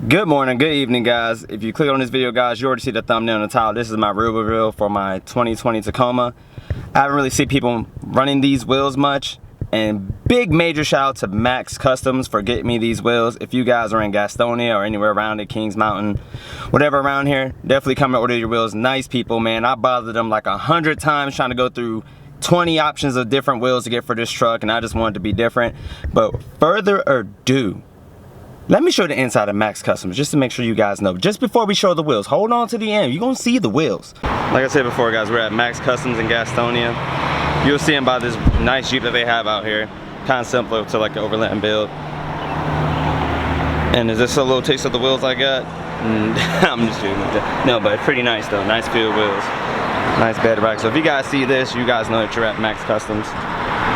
Good morning, good evening, guys. If you click on this video, guys, you already see the thumbnail on the title. This is my rear wheel reel for my 2020 Tacoma. I haven't really seen people running these wheels much, and big major shout out to Max Customs for getting me these wheels. If you guys are in Gastonia or anywhere around it, Kings Mountain, whatever around here, definitely come and order your wheels. Nice people, man. I bothered them like 100 times trying to go through 20 options of different wheels to get for this truck, and I just wanted to be different. But further ado, let me show the inside of Max Customs just to make sure you guys know. Just before we show the wheels, hold on to the end. You're gonna see the wheels. Like I said before, guys, we're at Max Customs in Gastonia. You'll see them by this nice Jeep that they have out here. Kind of similar to like the overland build. And is this a little taste of the wheels I got? I'm just joking. No, but pretty nice though. Nice feel wheels. Nice bed rack. So if you guys see this, you guys know that you're at Max Customs.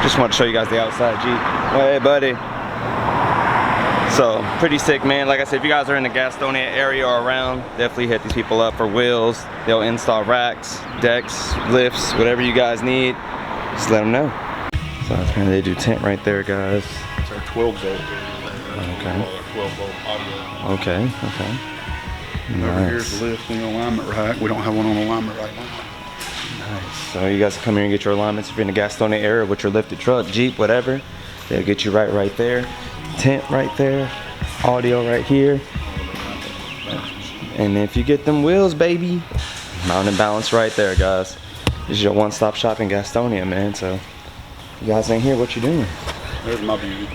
Just want to show you guys the outside Jeep. Hey, buddy. So pretty sick, man. Like I said, if you guys are in the Gastonia area or around, definitely hit these people up for wheels. They'll install racks, decks, lifts, whatever you guys need. Just let them know. So apparently they do tent right there, guys. It's our 12 volt. Okay. 12 volt audio. Okay. Over Nice. here's the lift and the alignment rack. We don't have one on alignment right now. Nice. So you guys come here and get your alignments if you're in the Gastonia area with your lifted truck, Jeep, whatever. They'll get you right there. Tent right there, audio right here, and if you get them wheels, baby, mount and balance right there, guys. This is your one-stop shop in Gastonia, man. So if you guys ain't here, what you doing? There's my beauty.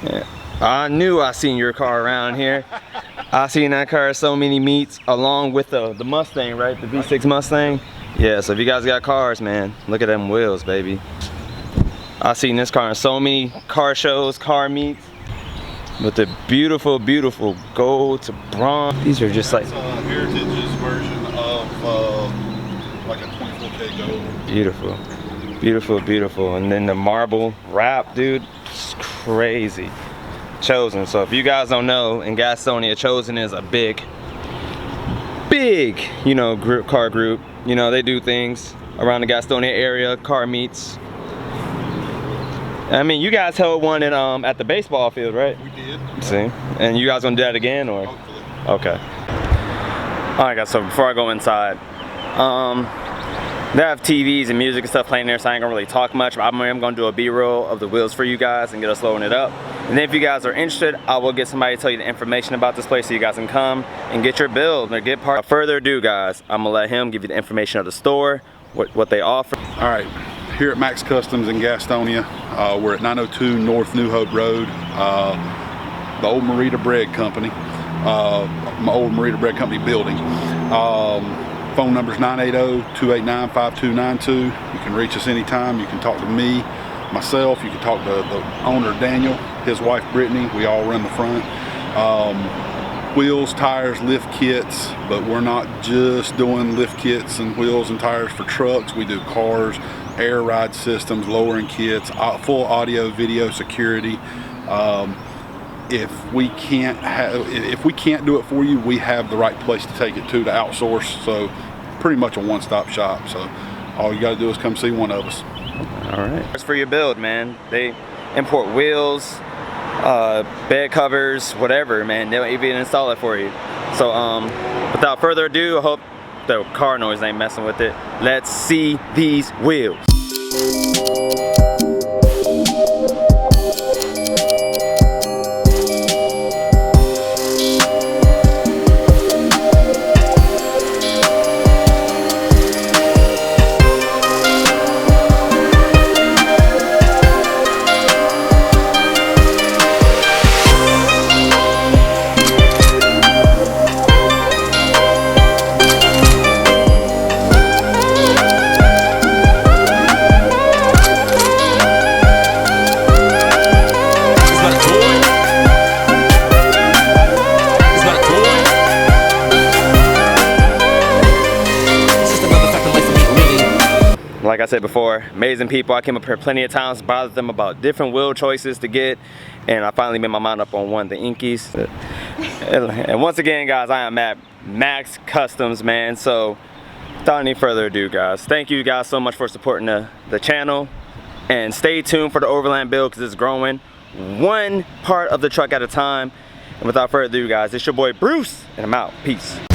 Yeah, I knew I seen your car around here. I seen that car at so many meets along with the Mustang, right? The V6 Mustang. Yeah, so if you guys got cars, man, look at them wheels, baby. I seen this car in so many car shows, car meets. With the beautiful, beautiful gold to bronze. These are just like Heritage's version of like a 24K gold. beautiful, beautiful, beautiful. And then the marble wrap, dude, it's crazy. Chosen. So if you guys don't know, in Gastonia, Chosen is a big, you know, car group. You know, they do things around the Gastonia area, car meets. I mean, you guys held one in, at the baseball field, right? We did. See? And you guys gonna do that again, or? Hopefully. Okay. Alright, guys, so before I go inside, they have TVs and music and stuff playing there, so I ain't gonna really talk much, but I'm gonna do a B-roll of the wheels for you guys and get us loading it up. And then if you guys are interested, I will get somebody to tell you the information about this place so you guys can come and get your build or get part. Without further ado, guys, I'm gonna let him give you the information of the store, what they offer. All right. Here at Max Customs in Gastonia, we're at 902 North New Hope Road, the old Merita Bread Company, my old Merita Bread Company building. Phone number is 980-289-5292. You can reach us anytime. You can talk to me, myself. You can talk to the owner, Daniel, his wife, Brittany. We all run the front. Wheels, tires, lift kits, but we're not just doing lift kits and wheels and tires for trucks. We do cars, air ride systems, lowering kits, full audio, video, security. If we can't do it for you, we have the right place to take it to outsource. So pretty much a one-stop shop. So all you got to do is come see one of us. All right. It's for your build, man. They import wheels, bed covers, whatever, man. They'll even install it for you. So without further ado, I hope the car noise ain't messing with it. Let's see these wheels. Like I said before, amazing people. I came up here plenty of times, bothered them about different wheel choices to get, and I finally made my mind up on one, the Inkies. And once again, guys, I am at Max Customs, man. So without any further ado, guys, thank you guys so much for supporting the channel, and stay tuned for the overland build because it's growing one part of the truck at a time. And without further ado, guys, it's your boy Bruce, and I'm out. Peace.